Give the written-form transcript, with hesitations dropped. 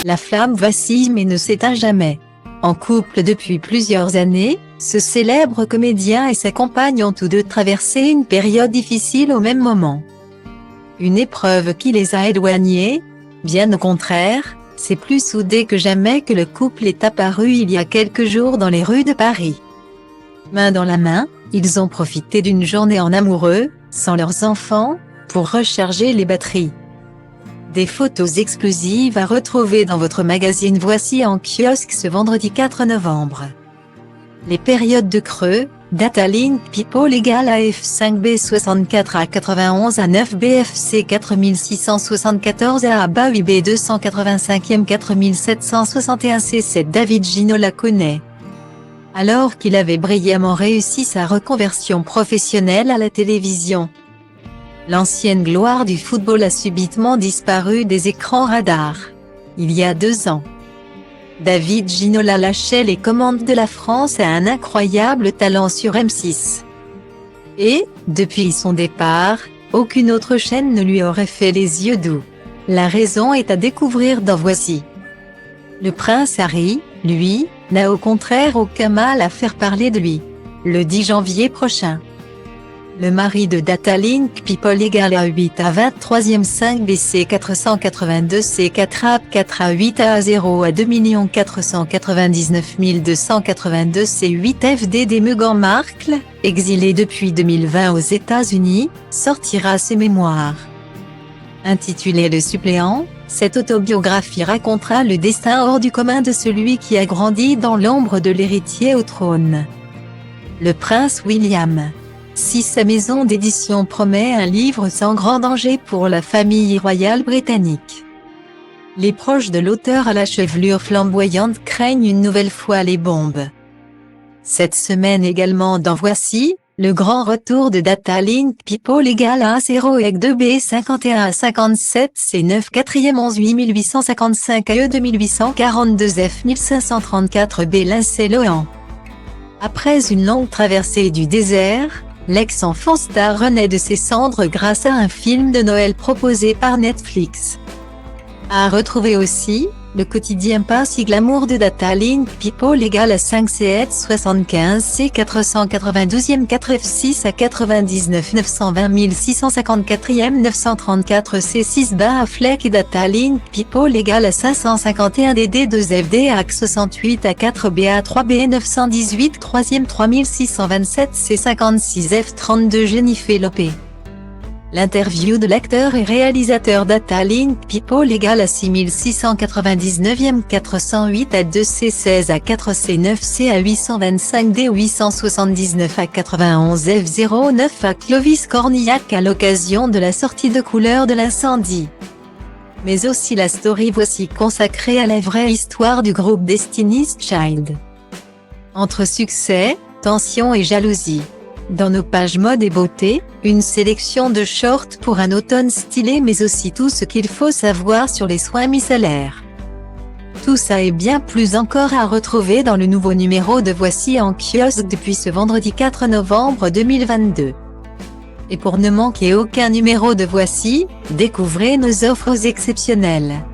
La flamme vacille mais ne s'éteint jamais. En couple depuis plusieurs années, ce célèbre comédien et sa compagne ont tous deux traversé une période difficile au même moment. Une épreuve qui les a éloignés? Bien au contraire, c'est plus soudé que jamais que le couple est apparu il y a quelques jours dans les rues de Paris. Main dans la main, ils ont profité d'une journée en amoureux, sans leurs enfants, pour recharger les batteries. Des photos exclusives à retrouver dans votre magazine Voici en kiosque ce vendredi 4 novembre. Les périodes de creux, Datalink People égale AF5B 64 à 91 à 9 BFC 4674 à bas 8 B 285e 4761 C7 David Ginola connaît. Alors qu'il avait brillamment réussi sa reconversion professionnelle à la télévision. L'ancienne gloire du football a subitement disparu des écrans radars. Il y a 2 ans. David Ginola lâchait les commandes de la France à un incroyable talent sur M6. Et, depuis son départ, aucune autre chaîne ne lui aurait fait les yeux doux. La raison est à découvrir dans Voici. Le prince Harry, lui, n'a au contraire aucun mal à faire parler de lui. Le 10 janvier prochain. Le mari de Datalink People égale à 8 à 23e 5 BC 482 C 4 A 4 à 8 à 0 à 2 499 282 C 8 FDD Meghan Markle, exilé depuis 2020 aux États-Unis, sortira ses mémoires. Intitulée Le suppléant, cette autobiographie racontera le destin hors du commun de celui qui a grandi dans l'ombre de l'héritier au trône. Le prince William. Si sa maison d'édition promet un livre sans grand danger pour la famille royale britannique. Les proches de l'auteur à la chevelure flamboyante craignent une nouvelle fois les bombes. Cette semaine également dans Voici, le grand retour de Datalink People égale à 0 et 2 B 51 à 57 C 9 4e 11 8855 AE 2842 F 1534 B Lindsay-Lohan. Après une longue traversée du désert, l'ex-enfant star renaît de ses cendres grâce à un film de Noël proposé par Netflix. À retrouver aussi, le quotidien pas si glamour de Datalink People égale à 5 C 75 C 492e 4 F 6 à 99 920 654e 934 C 6 bas Affleck et Datalink People égale à 551 DD 2 FD à 68 à 4 BA 3 B 918 3e 3627 C 56 F 32 Jennifer Lopez. L'interview de l'acteur et réalisateur Datalink People égale à 6699e 408 à 2 C 16 à 4 C 9 C à 825 D 879 à 91 F 09 à Clovis Cornillac à l'occasion de la sortie de couleur de l'incendie. Mais aussi la story Voici consacrée à la vraie histoire du groupe Destiny's Child. Entre succès, tension et jalousie. Dans nos pages mode et beauté, une sélection de shorts pour un automne stylé mais aussi tout ce qu'il faut savoir sur les soins micellaires. Tout ça et bien plus encore à retrouver dans le nouveau numéro de Voici en kiosque depuis ce vendredi 4 novembre 2022. Et pour ne manquer aucun numéro de Voici, découvrez nos offres exceptionnelles.